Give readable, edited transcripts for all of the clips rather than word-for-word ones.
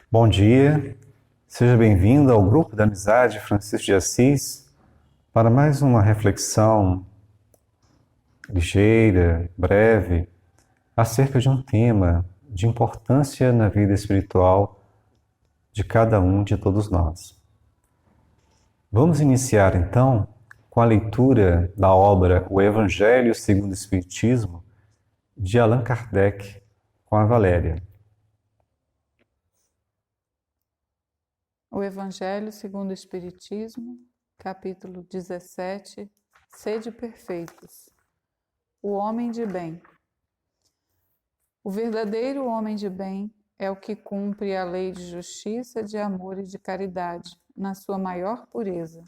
Bom dia, seja bem-vindo ao Grupo da Amizade Francisco de Assis para mais uma reflexão ligeira, breve, acerca de um tema de importância na vida espiritual de cada um de todos nós. Vamos iniciar então com a leitura da obra O Evangelho segundo o Espiritismo, de Allan Kardec, com a Valéria. O Evangelho segundo o Espiritismo, capítulo 17, Sede perfeitos. O homem de bem. O verdadeiro homem de bem é o que cumpre a lei de justiça, de amor e de caridade, na sua maior pureza.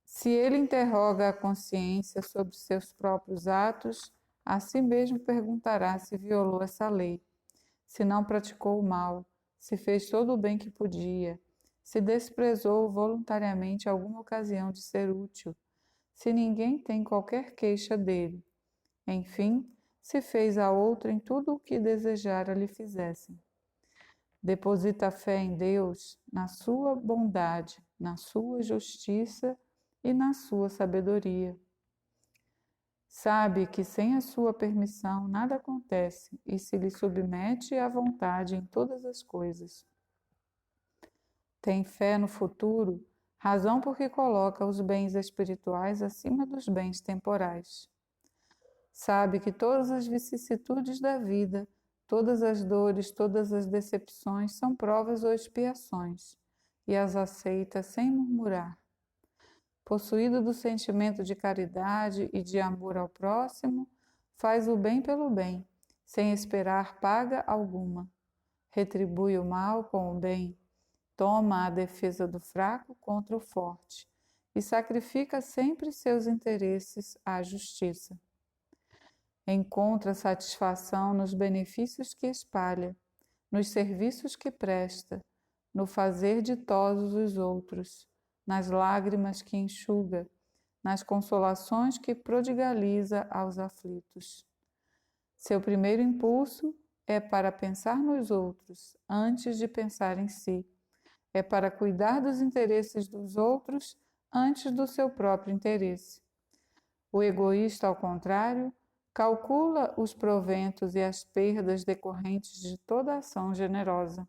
Se ele interroga a consciência sobre seus próprios atos, a si mesmo perguntará se violou essa lei, se não praticou o mal, se fez todo o bem que podia, se desprezou voluntariamente alguma ocasião de ser útil, se ninguém tem qualquer queixa dele. Enfim, se fez a outro em tudo o que desejara lhe fizessem. Deposita fé em Deus, na sua bondade, na sua justiça e na sua sabedoria. Sabe que sem a sua permissão nada acontece e se lhe submete à vontade em todas as coisas. Tem fé no futuro, razão porque coloca os bens espirituais acima dos bens temporais. Sabe que todas as vicissitudes da vida, todas as dores, todas as decepções são provas ou expiações, e as aceita sem murmurar. Possuído do sentimento de caridade e de amor ao próximo, faz o bem pelo bem, sem esperar paga alguma. Retribui o mal com o bem, toma a defesa do fraco contra o forte e sacrifica sempre seus interesses à justiça. Encontra satisfação nos benefícios que espalha, nos serviços que presta, no fazer ditosos os outros, nas lágrimas que enxuga, nas consolações que prodigaliza aos aflitos. Seu primeiro impulso é para pensar nos outros antes de pensar em si. É para cuidar dos interesses dos outros antes do seu próprio interesse. O egoísta, ao contrário, calcula os proventos e as perdas decorrentes de toda ação generosa.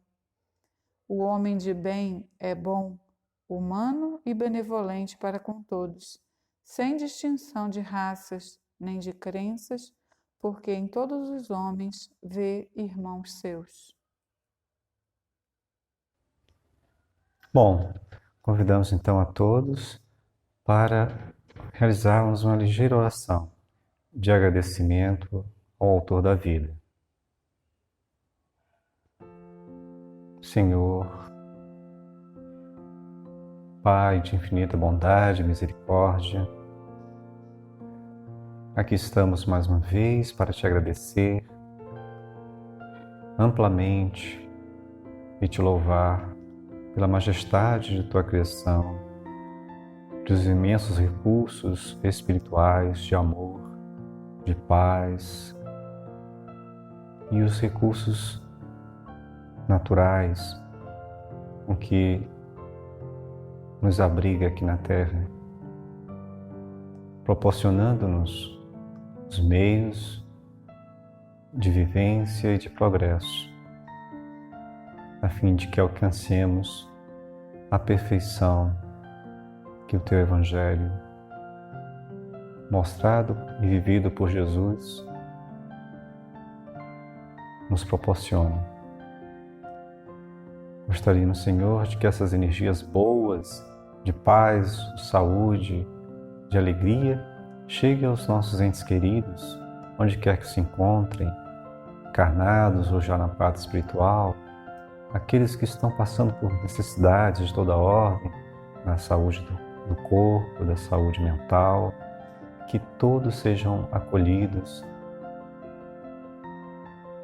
O homem de bem é bom, humano e benevolente para com todos, sem distinção de raças nem de crenças, porque em todos os homens vê irmãos seus. Bom, convidamos então a todos para realizarmos uma ligeira oração de agradecimento ao Autor da vida. Senhor, Pai de infinita bondade e misericórdia, aqui estamos mais uma vez para te agradecer amplamente e te louvar pela majestade de tua criação, dos imensos recursos espirituais de amor, de paz e os recursos naturais com que nos abriga aqui na Terra, proporcionando-nos os meios de vivência e de progresso, a fim de que alcancemos a perfeição que o Teu Evangelho, mostrado e vivido por Jesus, nos proporciona. Gostaríamos, Senhor, de que essas energias boas, de paz, de saúde, de alegria, cheguem aos nossos entes queridos, onde quer que se encontrem, encarnados ou já na pátria espiritual, aqueles que estão passando por necessidades de toda ordem, na saúde do corpo, da saúde mental, que todos sejam acolhidos,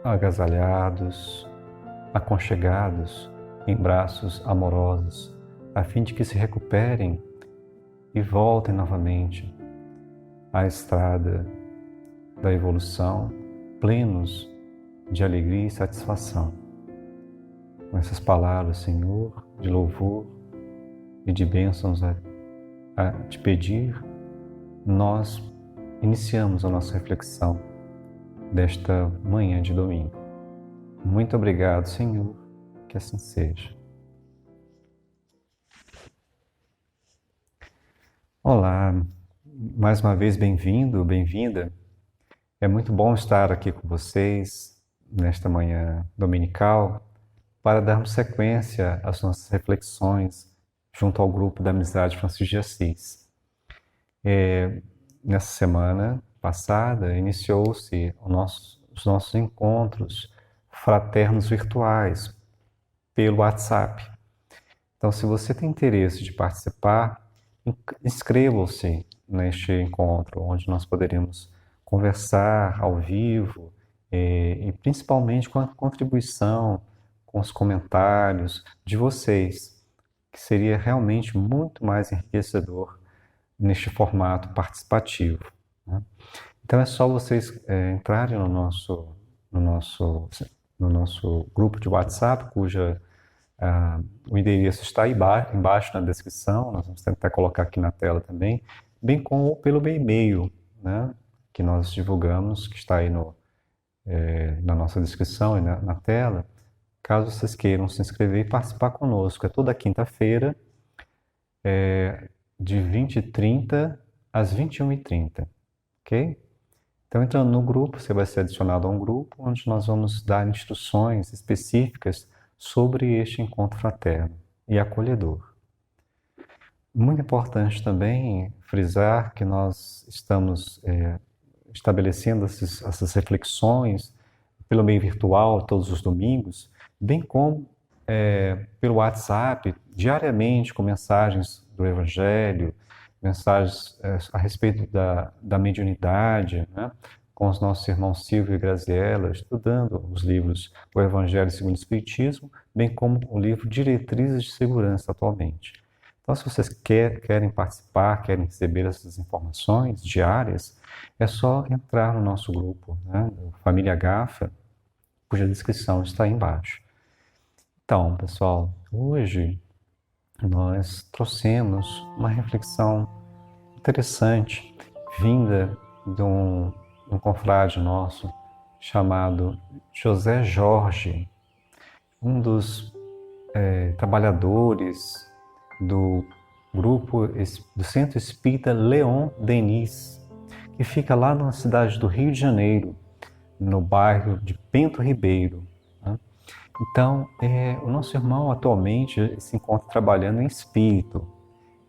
agasalhados, aconchegados em braços amorosos, a fim de que se recuperem e voltem novamente à estrada da evolução, plenos de alegria e satisfação. com essas palavras, Senhor, de louvor e de bênçãos a te pedir, nós iniciamos a nossa reflexão desta manhã de domingo. Muito obrigado, Senhor, que assim seja. Olá, mais uma vez bem-vindo, bem-vinda. É muito bom estar aqui com vocês nesta manhã dominical para darmos sequência às nossas reflexões junto ao grupo da Amizade Francisco de Assis. Nessa semana passada, iniciou-se os nossos encontros fraternos virtuais pelo WhatsApp. Então, se você tem interesse de participar, inscreva-se neste encontro, onde nós poderemos conversar ao vivo e principalmente com a contribuição, com os comentários de vocês, que seria realmente muito mais enriquecedor neste formato participativo, né? Então é só vocês entrarem no nosso grupo de WhatsApp, o endereço está aí embaixo na descrição, nós vamos tentar colocar aqui na tela também, bem como pelo e-mail, né, que nós divulgamos, que está aí na nossa descrição e na tela, caso vocês queiram se inscrever e participar conosco. É toda quinta-feira, de 20h30 às 21h30, ok? Então, entrando no grupo, você vai ser adicionado a um grupo onde nós vamos dar instruções específicas sobre este encontro fraterno e acolhedor. Muito importante também frisar que nós estamos estabelecendo essas reflexões pelo meio virtual todos os domingos, bem como pelo WhatsApp, diariamente, com mensagens do Evangelho, mensagens a respeito da mediunidade, né? Com os nossos irmãos Silvio e Graziella, estudando os livros O Evangelho segundo o Espiritismo, bem como o livro Diretrizes de Segurança atualmente. Então, se vocês querem participar, querem receber essas informações diárias, é só entrar no nosso grupo, né? Família Gafa, cuja descrição está aí embaixo. Então, pessoal, hoje nós trouxemos uma reflexão interessante, vinda de um confrade nosso chamado José Jorge, um dos trabalhadores do grupo do Centro Espírita Leon Denis, que fica lá na cidade do Rio de Janeiro, no bairro de Bento Ribeiro, né? Então, o nosso irmão atualmente se encontra trabalhando em espírito,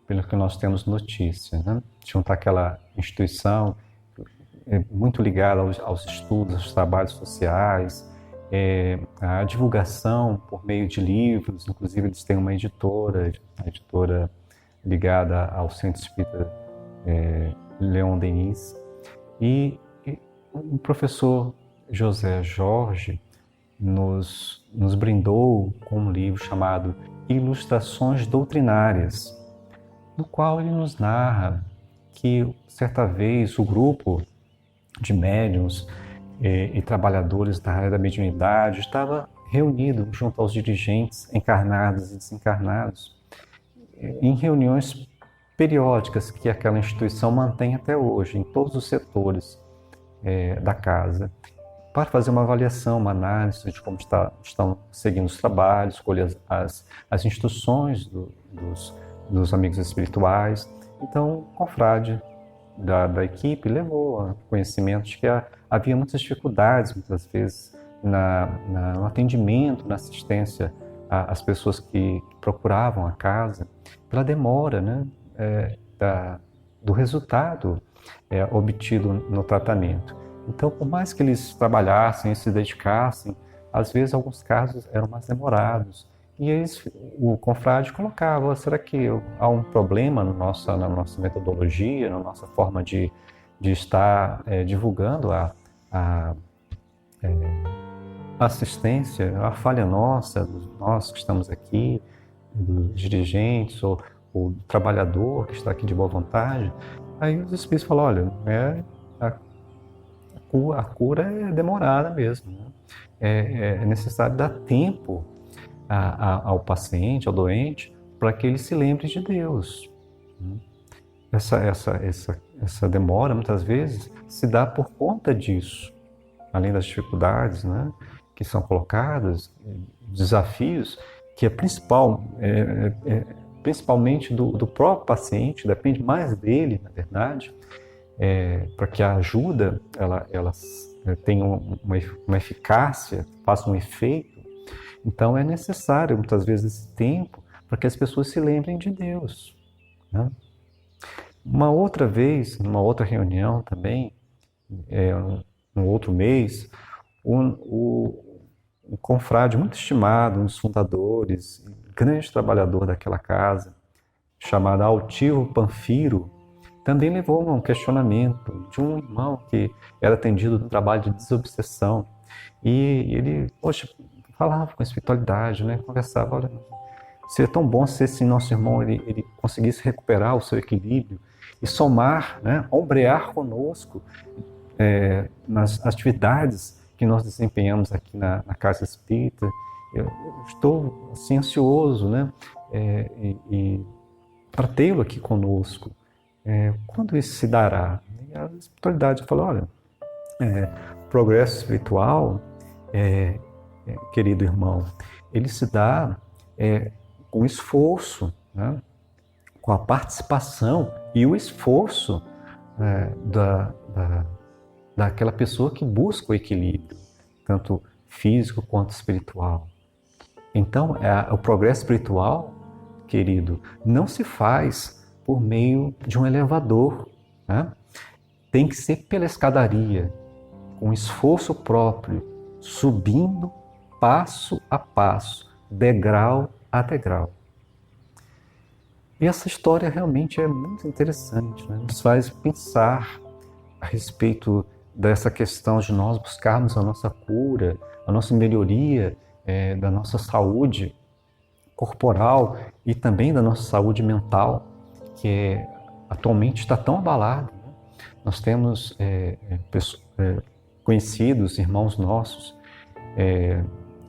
pelo que nós temos notícia, né? Junto àquela instituição muito ligada aos estudos, aos trabalhos sociais, a divulgação por meio de livros, inclusive eles têm uma editora, a editora ligada ao Centro Espírita Leon Denis, e o professor José Jorge nos brindou com um livro chamado Ilustrações Doutrinárias, no qual ele nos narra que, certa vez, o grupo de médiuns e trabalhadores da área da mediunidade estava reunido junto aos dirigentes encarnados e desencarnados em reuniões periódicas que aquela instituição mantém até hoje, em todos os setores da casa, para fazer uma avaliação, uma análise de como estão seguindo os trabalhos, escolher as instruções dos amigos espirituais. Então, o confrade da equipe levou a conhecimento de que havia muitas dificuldades, muitas vezes, no atendimento, na assistência às pessoas que procuravam a casa, pela demora, né, do resultado obtido no tratamento. Então, por mais que eles trabalhassem e se dedicassem, às vezes alguns casos eram mais demorados. E o confrade colocava: será que há um problema na nossa metodologia, na nossa forma de estar divulgando a assistência, a falha nossa, nós que estamos aqui, dos dirigentes ou o trabalhador que está aqui de boa vontade? Aí os espíritos falaram: olha, a cura é demorada mesmo, né? É necessário dar tempo ao paciente, ao doente, para que ele se lembre de Deus. Essa demora, muitas vezes, se dá por conta disso. Além das dificuldades, né, que são colocadas, desafios, que é principalmente do próprio paciente, depende mais dele, na verdade, para que a ajuda ela tenha uma eficácia, faça um efeito. Então é necessário, muitas vezes, esse tempo para que as pessoas se lembrem de Deus, né? Uma outra vez, numa outra reunião também, um outro mês, um confrade muito estimado, um dos fundadores, grande trabalhador daquela casa, chamado Altivo Panfiro, também levou a um questionamento de um irmão que era atendido no trabalho de desobsessão. E ele, falava com espiritualidade, né? Conversava, olha, seria tão bom se esse nosso irmão ele conseguisse recuperar o seu equilíbrio e somar, né? Ombrear conosco nas atividades que nós desempenhamos aqui na Casa Espírita. Eu estou assim, ansioso, né? Para tê-lo aqui conosco. Quando isso se dará? E a espiritualidade falou, olha, progresso espiritual, querido irmão, ele se dá com esforço, né? Com a participação e o esforço daquela pessoa que busca o equilíbrio, tanto físico quanto espiritual. Então, o progresso espiritual, querido, não se faz por meio de um elevador, né? Tem que ser pela escadaria, com esforço próprio, subindo passo a passo, degrau a degrau. E essa história realmente é muito interessante, né? Nos faz pensar a respeito dessa questão de nós buscarmos a nossa cura, a nossa melhoria da nossa saúde corporal e também da nossa saúde mental, que atualmente está tão abalada, né? Nós temos conhecidos, irmãos nossos,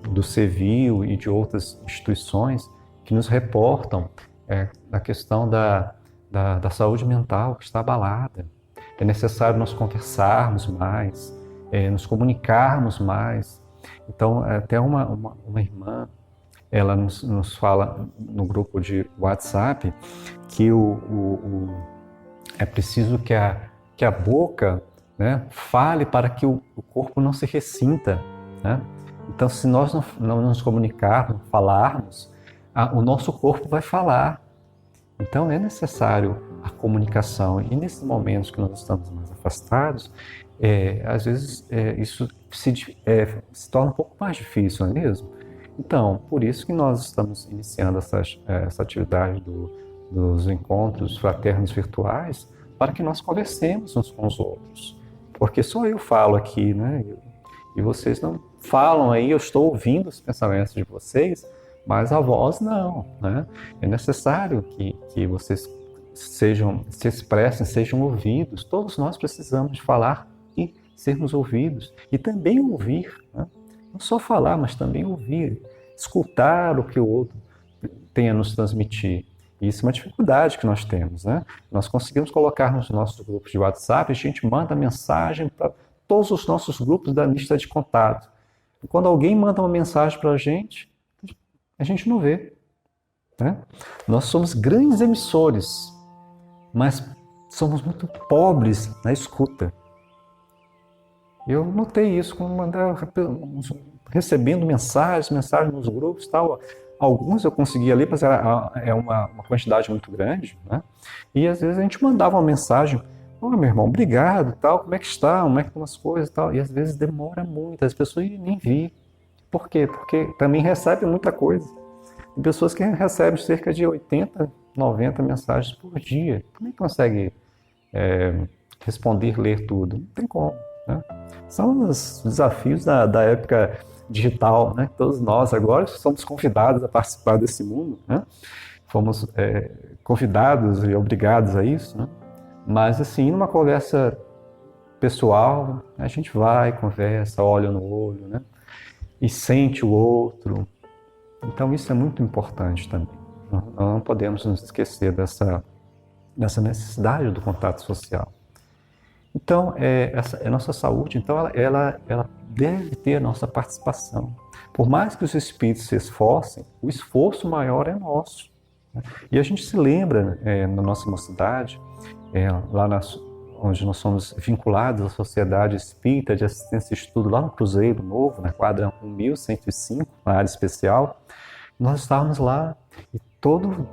do CEVIL e de outras instituições que nos reportam a questão da saúde mental que está abalada. É necessário nós conversarmos mais, nos comunicarmos mais. Então, até uma irmã, ela nos fala no grupo de WhatsApp que é preciso que a boca, né, fale para que o corpo não se ressinta, né? Então, se nós não nos comunicarmos, falarmos, o nosso corpo vai falar. Então, é necessário a comunicação. E nesses momentos que nós estamos mais afastados, às vezes isso se torna um pouco mais difícil, não é mesmo? Então, por isso que nós estamos iniciando essa atividade dos encontros fraternos virtuais, para que nós conversemos uns com os outros. Porque só eu falo aqui, né? E vocês não falam aí, eu estou ouvindo os pensamentos de vocês, mas a voz não, né? É necessário que vocês se expressem, sejam ouvidos. Todos nós precisamos de falar e sermos ouvidos. E também ouvir, né? Não só falar, mas também ouvir, escutar o que o outro tem a nos transmitir. E isso é uma dificuldade que nós temos, né? Nós conseguimos colocar nos nossos grupos de WhatsApp, a gente manda mensagem para todos os nossos grupos da lista de contato. E quando alguém manda uma mensagem para a gente não vê, né? Nós somos grandes emissores, mas somos muito pobres na escuta. Eu notei isso quando recebendo mensagens nos grupos, tal. Alguns eu conseguia ler, mas é uma quantidade muito grande, né? E às vezes a gente mandava uma mensagem: meu irmão, obrigado, tal, como é que está, como é que estão as coisas, tal. E às vezes demora muito, as pessoas nem vi. Por quê? Porque também recebem muita coisa. Tem pessoas que recebem cerca de 80, 90 mensagens por dia. Como é que consegue responder, ler tudo? Não tem como, né? São os desafios da época digital, né? Todos nós agora somos convidados a participar desse mundo, né? Fomos convidados e obrigados a isso, né? Mas assim, numa conversa pessoal, a gente vai, conversa, olha no olho, né? E sente o outro, Então isso é muito importante também. Nós não podemos nos esquecer dessa necessidade do contato social. Então, a nossa saúde, então, ela deve ter a nossa participação. Por mais que os espíritos se esforcem, o esforço maior é nosso. E a gente se lembra, na nossa mocidade, onde nós somos vinculados à Sociedade Espírita de Assistência e Estudo, lá no Cruzeiro Novo, na quadra 1105, na área especial, nós estávamos lá e todo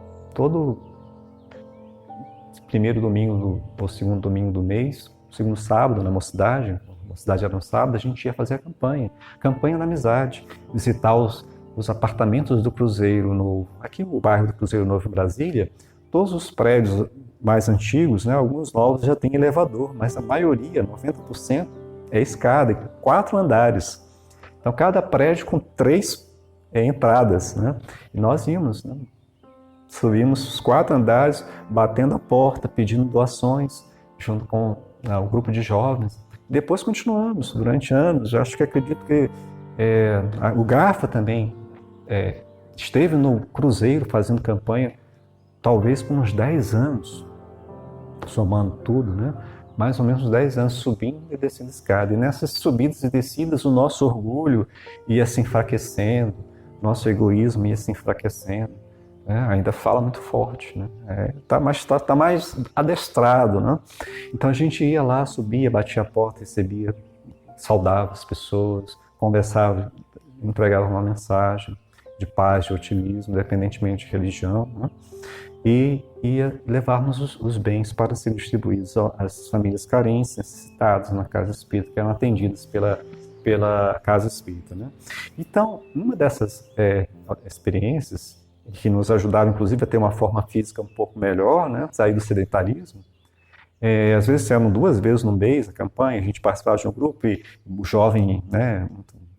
primeiro domingo ou segundo domingo do mês, segundo sábado na mocidade, a mocidade era no sábado, a gente ia fazer a campanha da amizade, visitar os apartamentos do Cruzeiro Novo. Aqui no bairro do Cruzeiro Novo em Brasília, todos os prédios mais antigos, né, alguns novos já têm elevador, mas a maioria, 90%, é escada, 4 andares. Então cada prédio com 3 entradas, né? E nós íamos, né? Subimos os 4 andares, batendo a porta, pedindo doações, junto com o grupo de jovens. Depois continuamos durante anos. Eu acredito que o Garfa também esteve no Cruzeiro fazendo campanha, talvez por uns 10 anos, somando tudo, né? Mais ou menos uns 10 anos subindo e descendo escada. E nessas subidas e descidas, o nosso orgulho ia se enfraquecendo, nosso egoísmo ia se enfraquecendo. Ainda fala muito forte, né? Tá mais adestrado, né? Então a gente ia lá, subia, batia a porta, recebia, saudava as pessoas, conversava, entregava uma mensagem de paz, de otimismo, independentemente de religião, né? E ia levarmos os bens para serem distribuídos às famílias carentes, necessitadas na casa espírita, que eram atendidas pela casa espírita, né? Então, uma dessas experiências que nos ajudaram, inclusive, a ter uma forma física um pouco melhor, né? Sair do sedentarismo. Às vezes, eram 2 vezes no mês a campanha, a gente participava de um grupo e o jovem, né,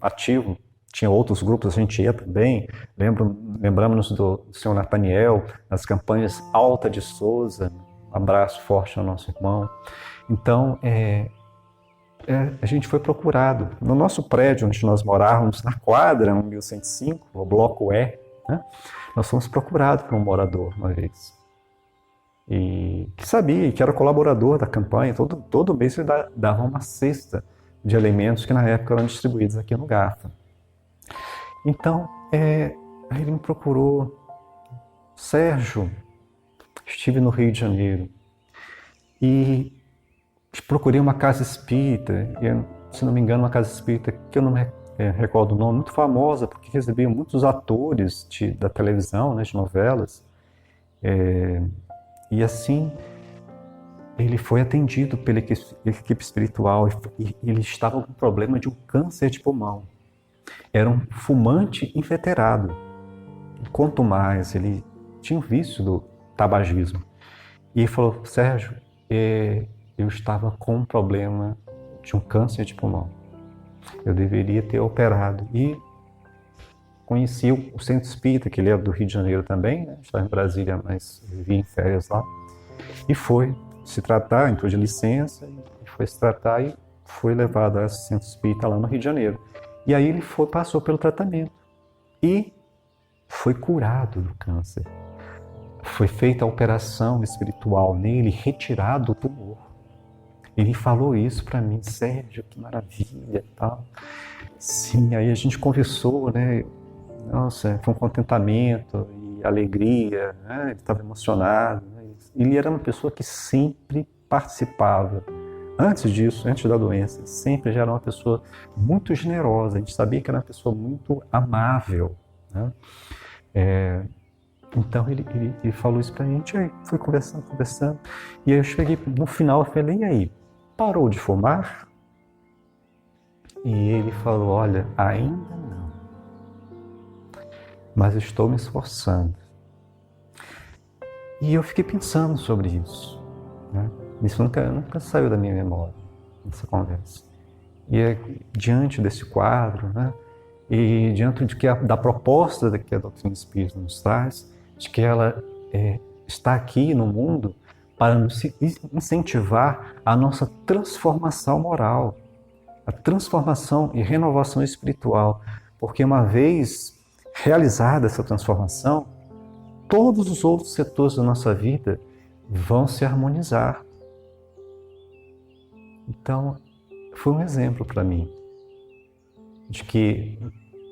ativo, tinha outros grupos, a gente ia também. Lembramos-nos do senhor Nathaniel, nas campanhas Alta de Souza, um abraço forte ao nosso irmão. Então, a gente foi procurado. No nosso prédio, onde nós morávamos, na quadra 1105, o bloco E, né? Nós fomos procurados por um morador uma vez, e que sabia, que era colaborador da campanha. Todo mês ele dava uma cesta de alimentos que na época eram distribuídos aqui no Garfa. Então, aí ele me procurou: Sérgio, estive no Rio de Janeiro e procurei uma casa espírita, se não me engano, uma casa espírita que eu não me recordo o nome, muito famosa, porque recebia muitos atores da televisão, né, de novelas. E assim, ele foi atendido pela equipe espiritual e ele estava com problema de um câncer de pulmão. Era um fumante inveterado. Quanto mais, ele tinha um vício do tabagismo. E ele falou: Sérgio, eu estava com um problema de um câncer de pulmão. Eu deveria ter operado. E conheci o Centro Espírita, que ele era do Rio de Janeiro também, né? Estava em Brasília, mas vivia em férias lá. E foi se tratar, entrou de licença, e foi se tratar e foi levado a esse Centro Espírita lá no Rio de Janeiro. E aí ele passou pelo tratamento e foi curado do câncer. Foi feita a operação espiritual nele, retirado o tumor. Ele falou isso para mim: Sérgio, que maravilha, tal. Sim, aí a gente conversou, né? Nossa, foi um contentamento e alegria, né? Ele estava emocionado, né? Ele era uma pessoa que sempre participava. Antes disso, antes da doença, sempre já era uma pessoa muito generosa. A gente sabia que era uma pessoa muito amável, né? Então ele falou isso pra gente, aí fui conversando. E aí eu cheguei no final, eu falei: e aí, parou de fumar? E ele falou: olha, ainda não, mas estou me esforçando. E eu fiquei pensando sobre isso, né? Isso nunca saiu da minha memória, essa conversa. E diante desse quadro, né, e diante da proposta que a doutrina espírita nos traz, de que ela está aqui no mundo para nos incentivar a nossa transformação moral, a transformação e renovação espiritual. Porque uma vez realizada essa transformação, todos os outros setores da nossa vida vão se harmonizar. Então, foi um exemplo para mim de que,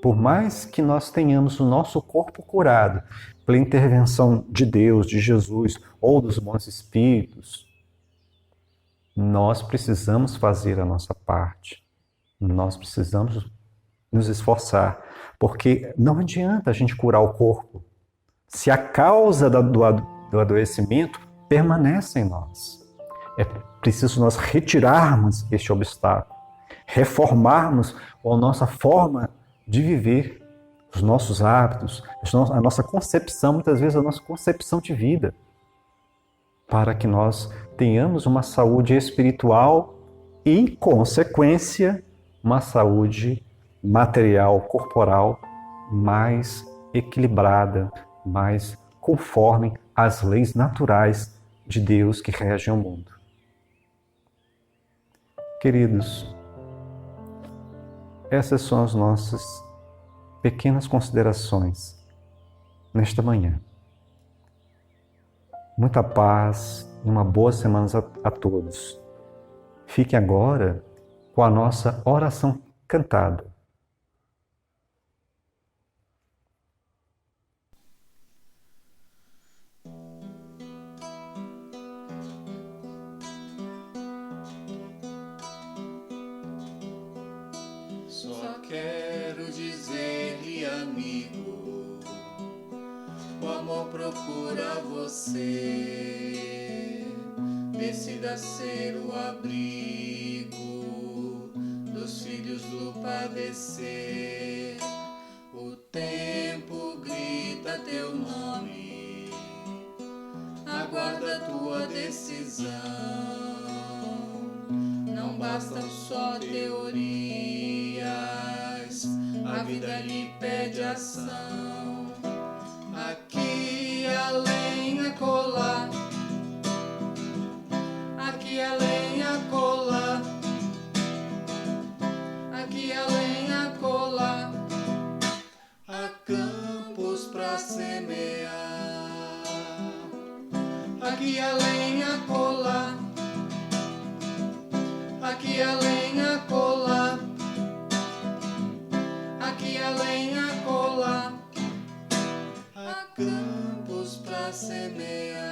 por mais que nós tenhamos o nosso corpo curado pela intervenção de Deus, de Jesus ou dos bons espíritos, nós precisamos fazer a nossa parte. Nós precisamos nos esforçar, porque não adianta a gente curar o corpo se a causa do adoecimento permanece em nós. É preciso nós retirarmos este obstáculo, reformarmos a nossa forma de viver, os nossos hábitos, a nossa concepção, muitas vezes a nossa concepção de vida, para que nós tenhamos uma saúde espiritual e, em consequência, uma saúde material, corporal mais equilibrada, mais conforme às leis naturais de Deus que regem o mundo. Queridos, essas são as nossas pequenas considerações nesta manhã. Muita paz e uma boa semana a todos. Fique agora com a nossa oração cantada. Só quero dizer-lhe, amigo, o amor procura você. Decida ser o abrigo dos filhos do padecer. O tempo grita teu nome, aguarda tua decisão. Não bastam só teorias, a vida lhe pede ação. Aqui além acolá, aqui além acolá, aqui além acolá, há campos pra semear. Aqui além acolá, aqui além acolá, aqui além acolá, há campos pra semear.